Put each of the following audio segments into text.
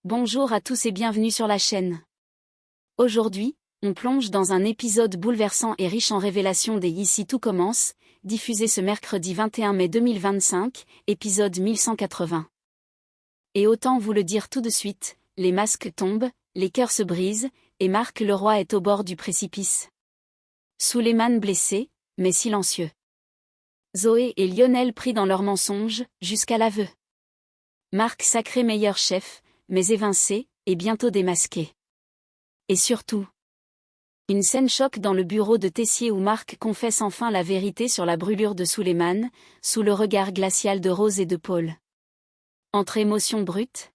Bonjour à tous et bienvenue sur la chaîne. Aujourd'hui, on plonge dans un épisode bouleversant et riche en révélations des Ici tout commence, diffusé ce mercredi 21 mai 2025, épisode 1180. Et autant vous le dire tout de suite, les masques tombent, les cœurs se brisent, et Marc Leroy est au bord du précipice. Souleymane blessé, mais silencieux. Zoé et Lionel pris dans leurs mensonges, jusqu'à l'aveu. Marc sacré meilleur chef, mais évincé, et bientôt démasqué. Et surtout, une scène choc dans le bureau de Tessier où Marc confesse enfin la vérité sur la brûlure de Souleymane, sous le regard glacial de Rose et de Paul. Entre émotions brutes,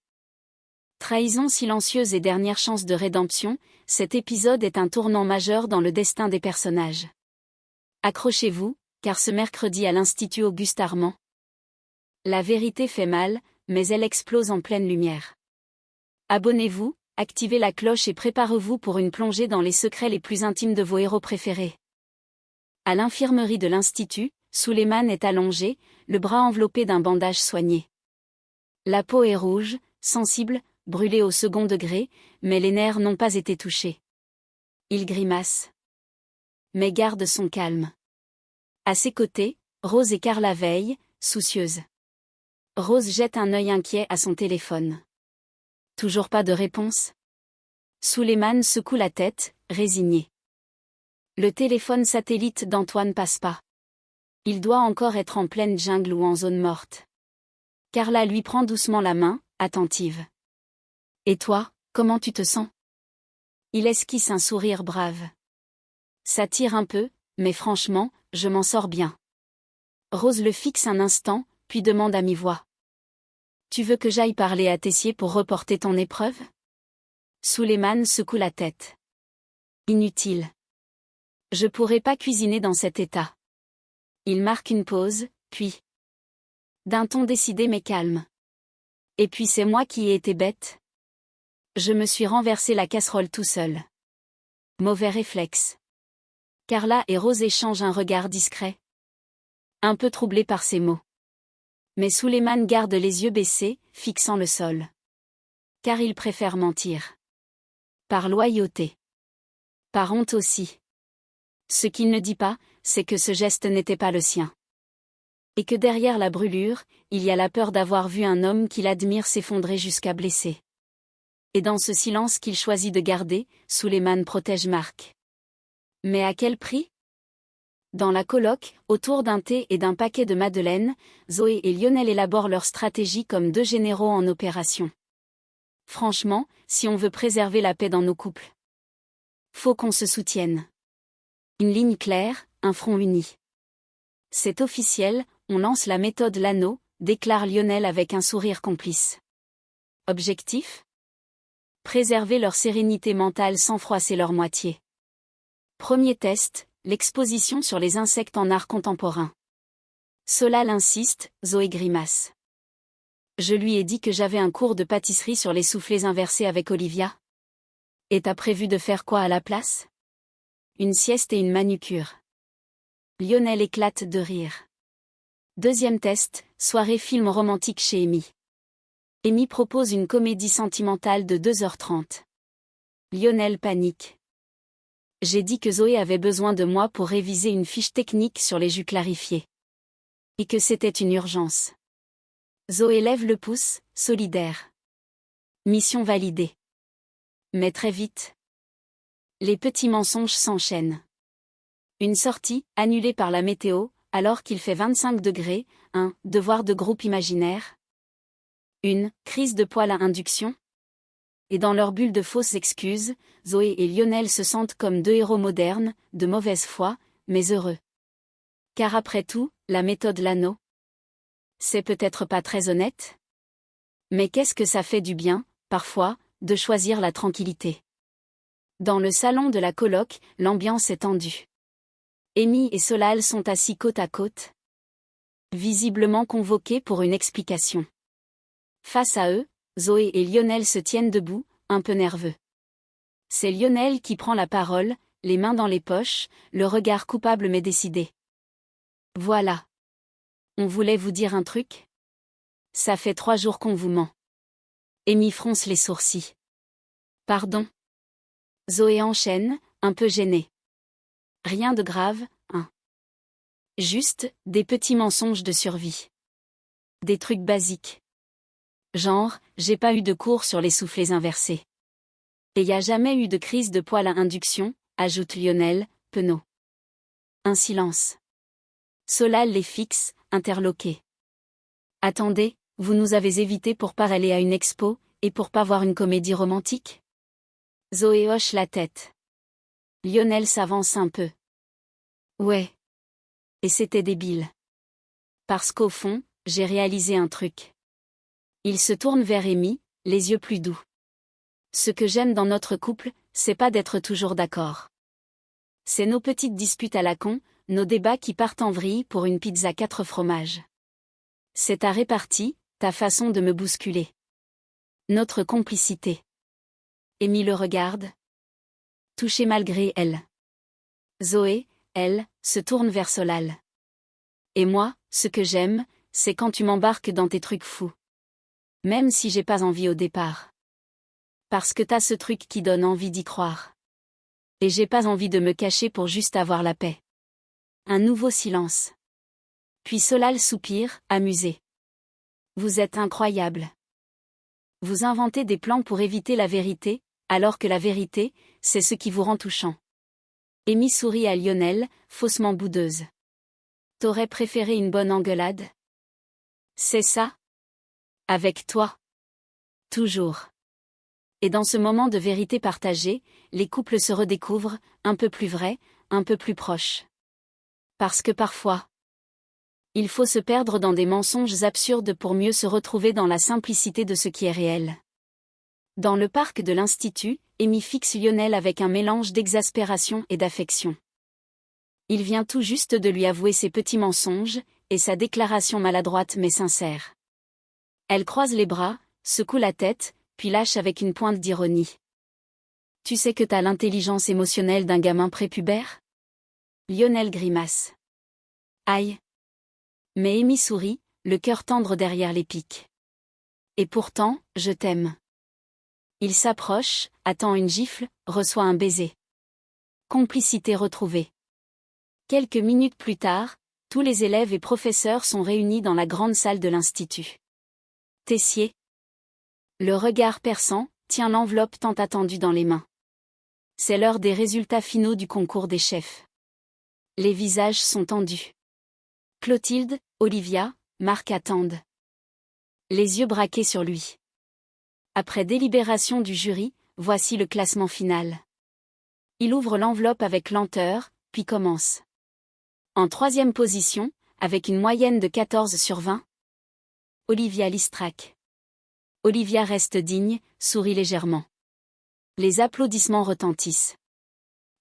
trahison silencieuse et dernière chance de rédemption, cet épisode est un tournant majeur dans le destin des personnages. Accrochez-vous, car ce mercredi à l'Institut Auguste Armand, la vérité fait mal, mais elle explose en pleine lumière. Abonnez-vous, activez la cloche et préparez-vous pour une plongée dans les secrets les plus intimes de vos héros préférés. À l'infirmerie de l'Institut, Souleymane est allongé, le bras enveloppé d'un bandage soigné. La peau est rouge, sensible, brûlée au second degré, mais les nerfs n'ont pas été touchés. Il grimace, mais garde son calme. À ses côtés, Rose et Carla veillent, soucieuses. Rose jette un œil inquiet à son téléphone. Toujours pas de réponse. Souleymane secoue la tête, résigné. Le téléphone satellite d'Antoine passe pas. Il doit encore être en pleine jungle ou en zone morte. Carla lui prend doucement la main, attentive. Et toi, comment tu te sens? Il esquisse un sourire brave. Ça tire un peu, mais franchement, je m'en sors bien. Rose le fixe un instant, puis demande à mi-voix. Tu veux que j'aille parler à Tessier pour reporter ton épreuve? Souleymane secoue la tête. Inutile. Je pourrais pas cuisiner dans cet état. Il marque une pause, puis, d'un ton décidé mais calme. Et puis c'est moi qui ai été bête. Je me suis renversé la casserole tout seul. Mauvais réflexe. Carla et Rose échangent un regard discret. Un peu troublé par ces mots. Mais Souleymane garde les yeux baissés, fixant le sol. Car il préfère mentir. Par loyauté. Par honte aussi. Ce qu'il ne dit pas, c'est que ce geste n'était pas le sien. Et que derrière la brûlure, il y a la peur d'avoir vu un homme qu'il admire s'effondrer jusqu'à blesser. Et dans ce silence qu'il choisit de garder, Souleymane protège Marc. Mais à quel prix? Dans la coloc, autour d'un thé et d'un paquet de madeleines, Zoé et Lionel élaborent leur stratégie comme deux généraux en opération. Franchement, si on veut préserver la paix dans nos couples, faut qu'on se soutienne. Une ligne claire, un front uni. C'est officiel, on lance la méthode Lano, déclare Lionel avec un sourire complice. Objectif? Préserver leur sérénité mentale sans froisser leur moitié. Premier test, l'exposition sur les insectes en art contemporain. Solal insiste, Zoé grimace. Je lui ai dit que j'avais un cours de pâtisserie sur les soufflets inversés avec Olivia. Et t'as prévu de faire quoi à la place? Une sieste et une manucure. Lionel éclate de rire. Deuxième test, soirée film romantique chez Amy. Amy propose une comédie sentimentale de 2h30. Lionel panique. J'ai dit que Zoé avait besoin de moi pour réviser une fiche technique sur les jus clarifiés. Et que c'était une urgence. Zoé lève le pouce, solidaire. Mission validée. Mais très vite, les petits mensonges s'enchaînent. Une sortie, annulée par la météo, alors qu'il fait 25 degrés, un devoir de groupe imaginaire. Une crise de poêle à induction. Et dans leur bulle de fausses excuses, Zoé et Lionel se sentent comme deux héros modernes, de mauvaise foi, mais heureux. Car après tout, la méthode Lano, c'est peut-être pas très honnête? Mais qu'est-ce que ça fait du bien, parfois, de choisir la tranquillité. Dans le salon de la coloc, l'ambiance est tendue. Amy et Solal sont assis côte à côte, visiblement convoqués pour une explication. Face à eux, Zoé et Lionel se tiennent debout, un peu nerveux. C'est Lionel qui prend la parole, les mains dans les poches, le regard coupable mais décidé. Voilà. On voulait vous dire un truc? Ça fait 3 jours qu'on vous ment. Amy fronce les sourcils. Pardon. Zoé enchaîne, un peu gênée. Rien de grave, hein. Juste, des petits mensonges de survie. Des trucs basiques. Genre, j'ai pas eu de cours sur les soufflets inversés. Et y a jamais eu de crise de poêle à induction, ajoute Lionel, penaud. Un silence. Solal les fixe, interloqué. Attendez, vous nous avez évité pour pas aller à une expo, et pour pas voir une comédie romantique? Zoé hoche la tête. Lionel s'avance un peu. Ouais. Et c'était débile. Parce qu'au fond, j'ai réalisé un truc. Il se tourne vers Amy, les yeux plus doux. Ce que j'aime dans notre couple, c'est pas d'être toujours d'accord. C'est nos petites disputes à la con, nos débats qui partent en vrille pour une pizza 4 fromages. C'est ta répartie, ta façon de me bousculer. Notre complicité. Amy le regarde. Touchée malgré elle. Zoé, elle, se tourne vers Solal. Et moi, ce que j'aime, c'est quand tu m'embarques dans tes trucs fous. Même si j'ai pas envie au départ. Parce que t'as ce truc qui donne envie d'y croire. Et j'ai pas envie de me cacher pour juste avoir la paix. Un nouveau silence. Puis Solal soupire, amusé. Vous êtes incroyable. Vous inventez des plans pour éviter la vérité, alors que la vérité, c'est ce qui vous rend touchant. Amy sourit à Lionel, faussement boudeuse. T'aurais préféré une bonne engueulade? C'est ça? Avec toi. Toujours. Et dans ce moment de vérité partagée, les couples se redécouvrent, un peu plus vrais, un peu plus proches. Parce que parfois, il faut se perdre dans des mensonges absurdes pour mieux se retrouver dans la simplicité de ce qui est réel. Dans le parc de l'Institut, Amy fixe Lionel avec un mélange d'exaspération et d'affection. Il vient tout juste de lui avouer ses petits mensonges, et sa déclaration maladroite mais sincère. Elle croise les bras, secoue la tête, puis lâche avec une pointe d'ironie. Tu sais que t'as l'intelligence émotionnelle d'un gamin prépubère? Lionel grimace. Aïe. Mais Amy sourit, le cœur tendre derrière les piques. Et pourtant, je t'aime. Il s'approche, attend une gifle, reçoit un baiser. Complicité retrouvée. Quelques minutes plus tard, tous les élèves et professeurs sont réunis dans la grande salle de l'Institut. Tessier, le regard perçant, tient l'enveloppe tant attendue dans les mains. C'est l'heure des résultats finaux du concours des chefs. Les visages sont tendus. Clotilde, Olivia, Marc attendent. Les yeux braqués sur lui. Après délibération du jury, voici le classement final. Il ouvre l'enveloppe avec lenteur, puis commence. En 3e position, avec une moyenne de 14 sur 20. Olivia Listrac. Olivia reste digne, sourit légèrement. Les applaudissements retentissent.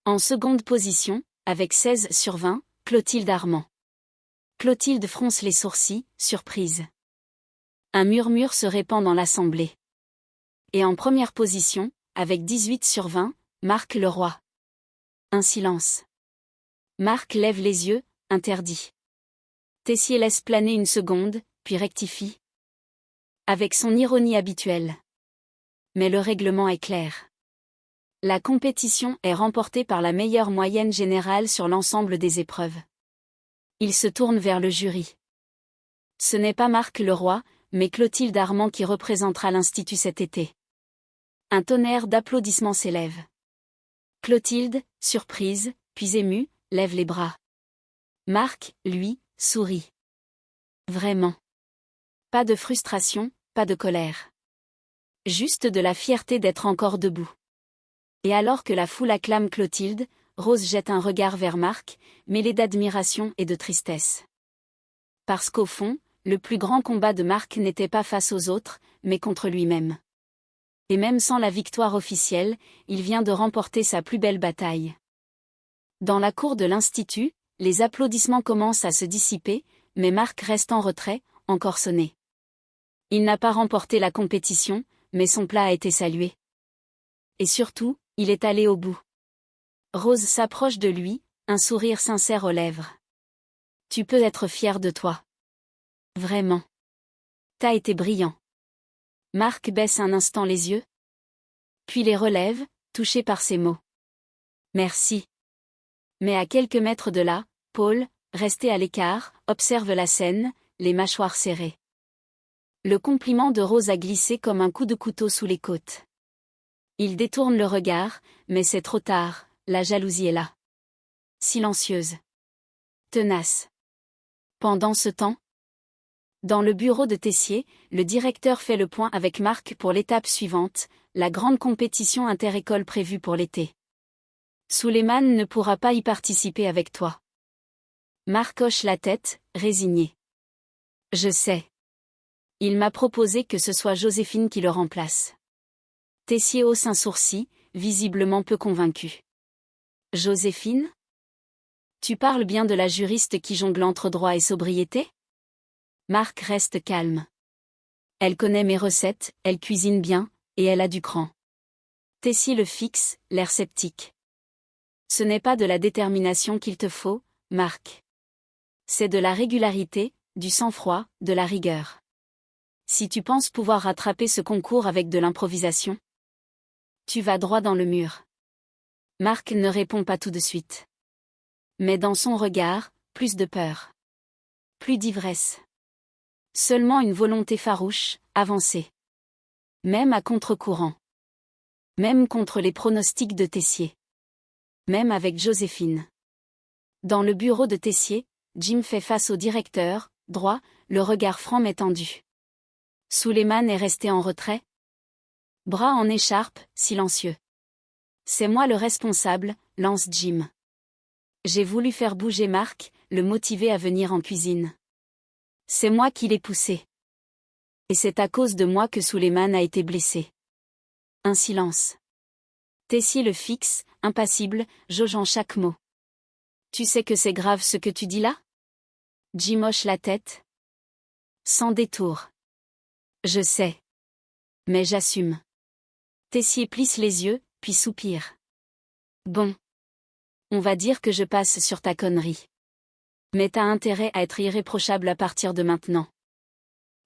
En 2e position, avec 16 sur 20, Clotilde Armand. Clotilde fronce les sourcils, surprise. Un murmure se répand dans l'assemblée. Et en 1re position, avec 18 sur 20, Marc Leroy. Un silence. Marc lève les yeux, interdit. Tessier laisse planer une seconde, puis rectifie. Avec son ironie habituelle. Mais le règlement est clair. La compétition est remportée par la meilleure moyenne générale sur l'ensemble des épreuves. Il se tourne vers le jury. Ce n'est pas Marc Leroy, mais Clotilde Armand qui représentera l'Institut cet été. Un tonnerre d'applaudissements s'élève. Clotilde, surprise, puis émue, lève les bras. Marc, lui, sourit. Vraiment. Pas de frustration, pas de colère. Juste de la fierté d'être encore debout. Et alors que la foule acclame Clotilde, Rose jette un regard vers Marc, mêlé d'admiration et de tristesse. Parce qu'au fond, le plus grand combat de Marc n'était pas face aux autres, mais contre lui-même. Et même sans la victoire officielle, il vient de remporter sa plus belle bataille. Dans la cour de l'Institut, les applaudissements commencent à se dissiper, mais Marc reste en retrait, encore sonné. Il n'a pas remporté la compétition, mais son plat a été salué. Et surtout, il est allé au bout. Rose s'approche de lui, un sourire sincère aux lèvres. Tu peux être fier de toi. Vraiment. T'as été brillant. Marc baisse un instant les yeux, puis les relève, touché par ces mots. Merci. Mais à quelques mètres de là, Paul, resté à l'écart, observe la scène, les mâchoires serrées. Le compliment de Rose a glissé comme un coup de couteau sous les côtes. Il détourne le regard, mais c'est trop tard, la jalousie est là. Silencieuse. Tenace. Pendant ce temps, dans le bureau de Tessier, le directeur fait le point avec Marc pour l'étape suivante, la grande compétition inter-école prévue pour l'été. Souleymane ne pourra pas y participer avec toi. Marc hoche la tête, résigné. Je sais. Il m'a proposé que ce soit Joséphine qui le remplace. Tessier hausse un sourcil, visiblement peu convaincu. Joséphine ? Tu parles bien de la juriste qui jongle entre droit et sobriété ? Marc reste calme. Elle connaît mes recettes, elle cuisine bien, et elle a du cran. Tessier le fixe, l'air sceptique. Ce n'est pas de la détermination qu'il te faut, Marc. C'est de la régularité, du sang-froid, de la rigueur. Si tu penses pouvoir rattraper ce concours avec de l'improvisation, tu vas droit dans le mur. Marc ne répond pas tout de suite. Mais dans son regard, plus de peur. Plus d'ivresse. Seulement une volonté farouche, avancer. Même à contre-courant. Même contre les pronostics de Tessier. Même avec Joséphine. Dans le bureau de Tessier, Jim fait face au directeur, droit, le regard franc mais tendu. Souleymane est resté en retrait. Bras en écharpe, silencieux. C'est moi le responsable, lance Jim. J'ai voulu faire bouger Marc, le motiver à venir en cuisine. C'est moi qui l'ai poussé. Et c'est à cause de moi que Souleymane a été blessé. Un silence. Tessier le fixe, impassible, jaugeant chaque mot. Tu sais que c'est grave ce que tu dis là ? Jim hoche la tête. Sans détour. Je sais. Mais j'assume. Tessier plisse les yeux, puis soupire. Bon. On va dire que je passe sur ta connerie. Mais t'as intérêt à être irréprochable à partir de maintenant.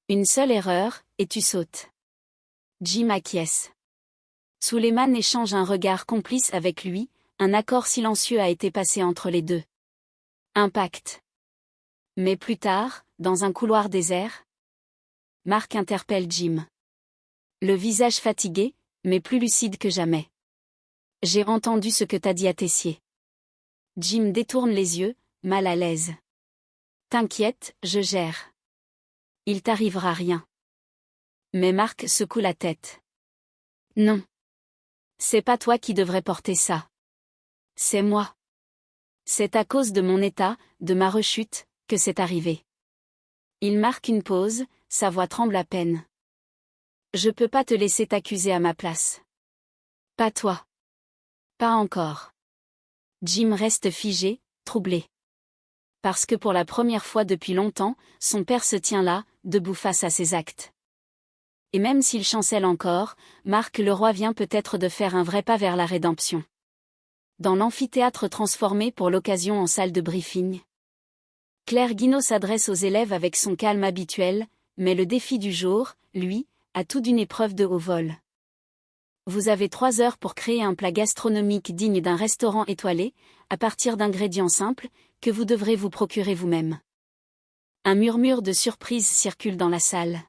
Une seule erreur, et tu sautes. Jim acquiesce. Souleymane échange un regard complice avec lui, un accord silencieux a été passé entre les deux. Impact. Mais plus tard, dans un couloir désert, Marc interpelle Jim. Le visage fatigué, mais plus lucide que jamais. J'ai entendu ce que t'as dit à Tessier. Jim détourne les yeux, mal à l'aise. T'inquiète, je gère. Il t'arrivera rien. Mais Marc secoue la tête. Non. C'est pas toi qui devrais porter ça. C'est moi. C'est à cause de mon état, de ma rechute, que c'est arrivé. Il marque une pause, sa voix tremble à peine. Je peux pas te laisser t'accuser à ma place. Pas toi. Pas encore. Jim reste figé, troublé. Parce que pour la première fois depuis longtemps, son père se tient là, debout face à ses actes. Et même s'il chancelle encore, Marc Leroy vient peut-être de faire un vrai pas vers la rédemption. Dans l'amphithéâtre transformé pour l'occasion en salle de briefing, Claire Guinaud s'adresse aux élèves avec son calme habituel, mais le défi du jour, lui, a tout d'une épreuve de haut vol. Vous avez 3 heures pour créer un plat gastronomique digne d'un restaurant étoilé, à partir d'ingrédients simples, que vous devrez vous procurer vous-même. Un murmure de surprise circule dans la salle.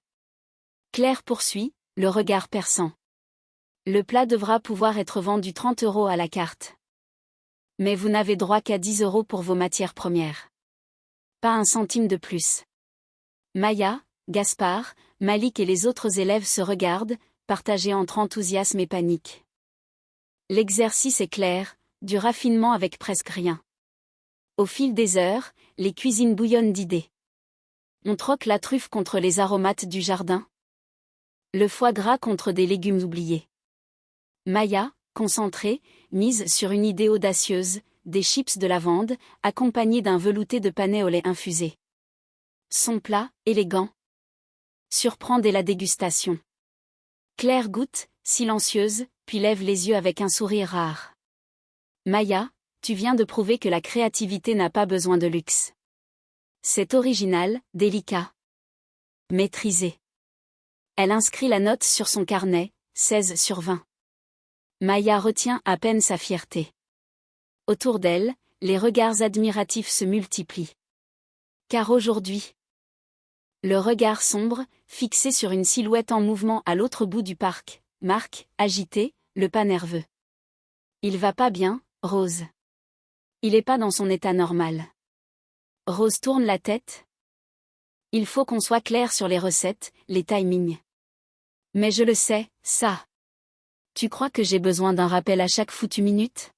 Claire poursuit, le regard perçant. Le plat devra pouvoir être vendu 30 € à la carte. Mais vous n'avez droit qu'à 10 € pour vos matières premières. Pas un centime de plus. Maya, Gaspard, Malik et les autres élèves se regardent, partagés entre enthousiasme et panique. L'exercice est clair, du raffinement avec presque rien. Au fil des heures, les cuisines bouillonnent d'idées. On troque la truffe contre les aromates du jardin. Le foie gras contre des légumes oubliés. Maya, concentrée, mise sur une idée audacieuse, des chips de lavande, accompagnés d'un velouté de panais au lait infusé. Son plat, élégant, surprend dès la dégustation. Claire goûte, silencieuse, puis lève les yeux avec un sourire rare. Maya, tu viens de prouver que la créativité n'a pas besoin de luxe. C'est original, délicat. Maîtrisé. Elle inscrit la note sur son carnet, 16 sur 20. Maya retient à peine sa fierté. Autour d'elle, les regards admiratifs se multiplient. Car aujourd'hui, le regard sombre, fixé sur une silhouette en mouvement à l'autre bout du parc, Marc, agité, le pas nerveux. Il va pas bien, Rose. Il est pas dans son état normal. Rose tourne la tête. Il faut qu'on soit clair sur les recettes, les timings. Mais je le sais, ça. Tu crois que j'ai besoin d'un rappel à chaque foutue minute?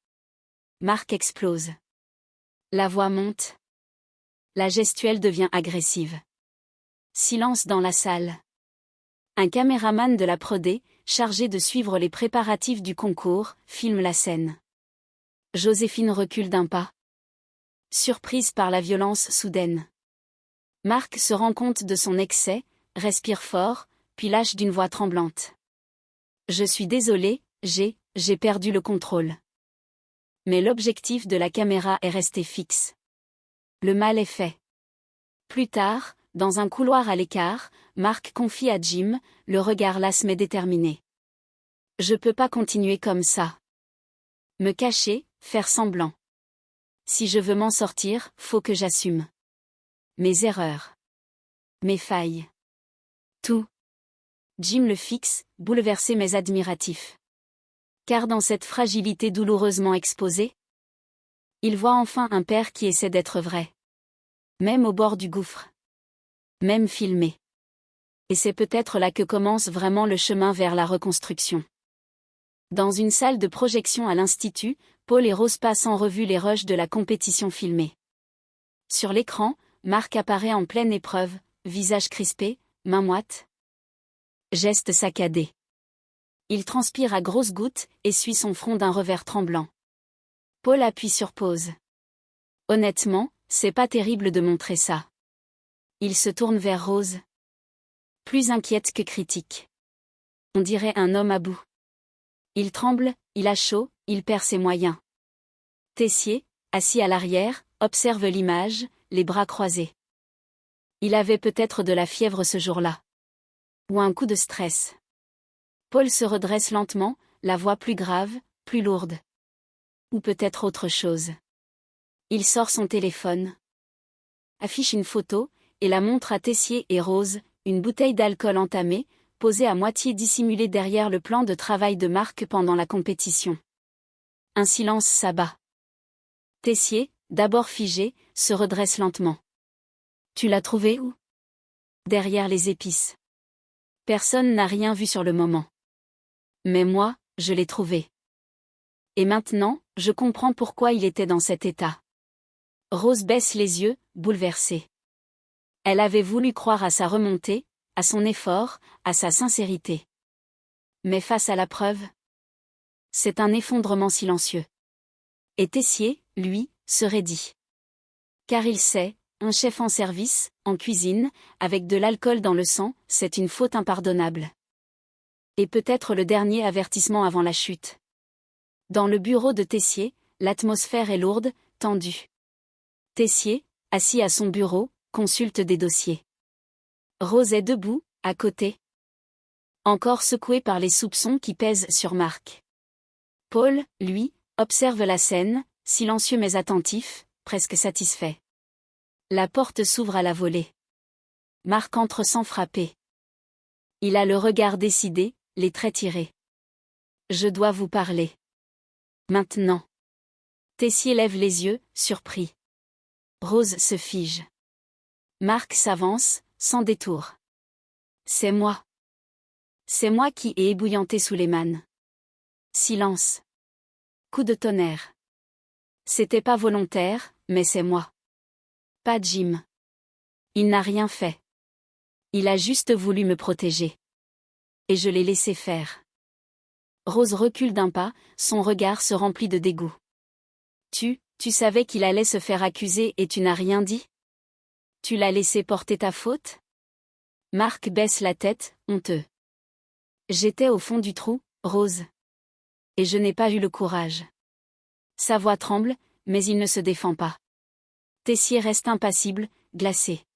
Marc explose. La voix monte. La gestuelle devient agressive. Silence dans la salle. Un caméraman de la Prodé, chargé de suivre les préparatifs du concours, filme la scène. Joséphine recule d'un pas. Surprise par la violence soudaine. Marc se rend compte de son excès, respire fort, puis lâche d'une voix tremblante. Je suis désolé, j'ai perdu le contrôle. Mais l'objectif de la caméra est resté fixe. Le mal est fait. Plus tard, dans un couloir à l'écart, Marc confie à Jim, le regard las mais déterminé. Je peux pas continuer comme ça. Me cacher, faire semblant. Si je veux m'en sortir, faut que j'assume. Mes erreurs. Mes failles. Tout. Jim le fixe, bouleversé mais admiratif. Car dans cette fragilité douloureusement exposée, il voit enfin un père qui essaie d'être vrai. Même au bord du gouffre. Même filmé. Et c'est peut-être là que commence vraiment le chemin vers la reconstruction. Dans une salle de projection à l'Institut, Paul et Rose passent en revue les rushs de la compétition filmée. Sur l'écran, Marc apparaît en pleine épreuve, visage crispé, mains moites. Geste saccadé. Il transpire à grosses gouttes, essuie son front d'un revers tremblant. Paul appuie sur pause. Honnêtement, c'est pas terrible de montrer ça. Il se tourne vers Rose. Plus inquiète que critique. On dirait un homme à bout. Il tremble, il a chaud, il perd ses moyens. Tessier, assis à l'arrière, observe l'image, les bras croisés. Il avait peut-être de la fièvre ce jour-là. Ou un coup de stress. Paul se redresse lentement, la voix plus grave, plus lourde. Ou peut-être autre chose. Il sort son téléphone. Affiche une photo, et la montre à Tessier et Rose, une bouteille d'alcool entamée, posée à moitié dissimulée derrière le plan de travail de Marc pendant la compétition. Un silence s'abat. Tessier, d'abord figé, se redresse lentement. Tu l'as trouvé où? Derrière les épices. Personne n'a rien vu sur le moment. Mais moi, je l'ai trouvé. Et maintenant, je comprends pourquoi il était dans cet état. Rose baisse les yeux, bouleversée. Elle avait voulu croire à sa remontée, à son effort, à sa sincérité. Mais face à la preuve, c'est un effondrement silencieux. Et Tessier, lui, se raidit. Car il sait, un chef en service, en cuisine, avec de l'alcool dans le sang, c'est une faute impardonnable. Et peut-être le dernier avertissement avant la chute. Dans le bureau de Tessier, l'atmosphère est lourde, tendue. Tessier, assis à son bureau, consulte des dossiers. Rose est debout, à côté. Encore secouée par les soupçons qui pèsent sur Marc. Paul, lui, observe la scène, silencieux mais attentif, presque satisfait. La porte s'ouvre à la volée. Marc entre sans frapper. Il a le regard décidé, les traits tirés. Je dois vous parler. Maintenant. Tessier lève les yeux, surpris. Rose se fige. Marc s'avance, sans détour. C'est moi. C'est moi qui ai ébouillanté Souleymane. Silence. Coup de tonnerre. C'était pas volontaire, mais c'est moi. Pas Jim. Il n'a rien fait. Il a juste voulu me protéger. Et je l'ai laissé faire. Rose recule d'un pas, son regard se remplit de dégoût. Tu savais qu'il allait se faire accuser et tu n'as rien dit? Tu l'as laissé porter ta faute? Marc baisse la tête, honteux. J'étais au fond du trou, Rose. Et je n'ai pas eu le courage. Sa voix tremble, mais il ne se défend pas. Tessier reste impassible, glacé.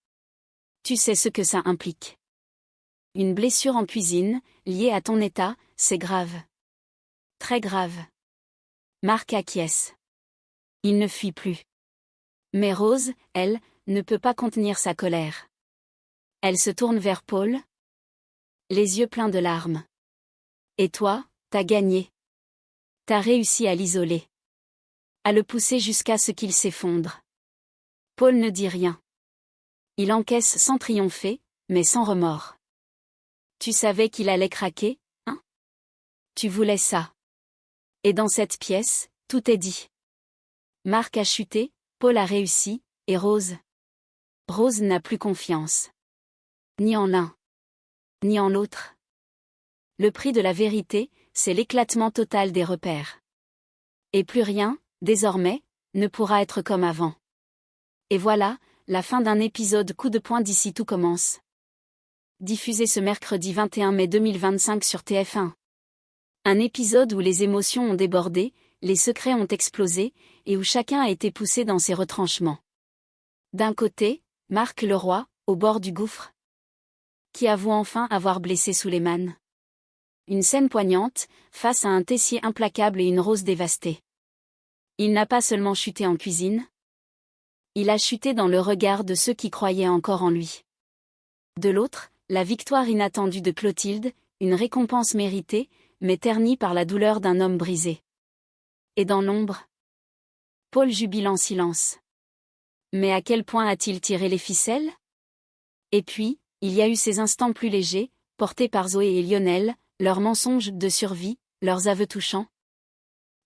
Tu sais ce que ça implique. Une blessure en cuisine, liée à ton état, c'est grave. Très grave. Marc acquiesce. Il ne fuit plus. Mais Rose, elle, ne peut pas contenir sa colère. Elle se tourne vers Paul, les yeux pleins de larmes. Et toi, t'as gagné. T'as réussi à l'isoler. À le pousser jusqu'à ce qu'il s'effondre. Paul ne dit rien. Il encaisse sans triompher, mais sans remords. Tu savais qu'il allait craquer, hein? Tu voulais ça. Et dans cette pièce, tout est dit. Marc a chuté, Paul a réussi, et Rose. Rose n'a plus confiance. Ni en l'un. Ni en l'autre. Le prix de la vérité, c'est l'éclatement total des repères. Et plus rien, désormais, ne pourra être comme avant. Et voilà, la fin d'un épisode coup de poing d'Ici tout commence. Diffusé ce mercredi 21 mai 2025 sur TF1. Un épisode où les émotions ont débordé, les secrets ont explosé, et où chacun a été poussé dans ses retranchements. D'un côté, Marc Leroy, au bord du gouffre, qui avoue enfin avoir blessé Souleymane. Une scène poignante, face à un Tessier implacable et une Rose dévastée. Il n'a pas seulement chuté en cuisine. Il a chuté dans le regard de ceux qui croyaient encore en lui. De l'autre, la victoire inattendue de Clotilde, une récompense méritée, mais ternie par la douleur d'un homme brisé. Et dans l'ombre, Paul jubile en silence. Mais à quel point a-t-il tiré les ficelles? Et puis, il y a eu ces instants plus légers, portés par Zoé et Lionel, leurs mensonges de survie, leurs aveux touchants.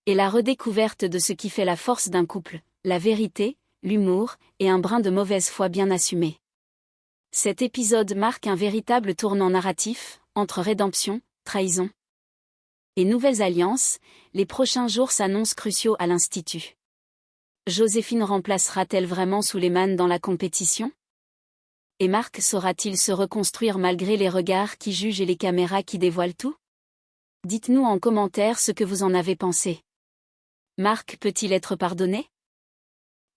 Et la redécouverte de ce qui fait la force d'un couple, la vérité, l'humour, et un brin de mauvaise foi bien assumé. Cet épisode marque un véritable tournant narratif, entre rédemption, trahison et nouvelles alliances. Les prochains jours s'annoncent cruciaux à l'Institut. Joséphine remplacera-t-elle vraiment Souleymane dans la compétition? Et Marc saura-t-il se reconstruire malgré les regards qui jugent et les caméras qui dévoilent tout? Dites-nous en commentaire ce que vous en avez pensé. Marc peut-il être pardonné?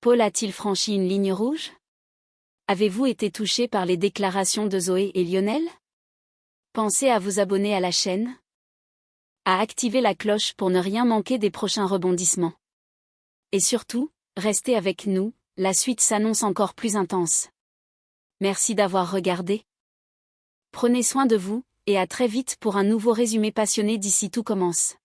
Paul a-t-il franchi une ligne rouge? Avez-vous été touché par les déclarations de Zoé et Lionel? Pensez à vous abonner à la chaîne, à activer la cloche pour ne rien manquer des prochains rebondissements. Et surtout, restez avec nous, la suite s'annonce encore plus intense. Merci d'avoir regardé. Prenez soin de vous, et à très vite pour un nouveau résumé passionné d'Ici tout commence.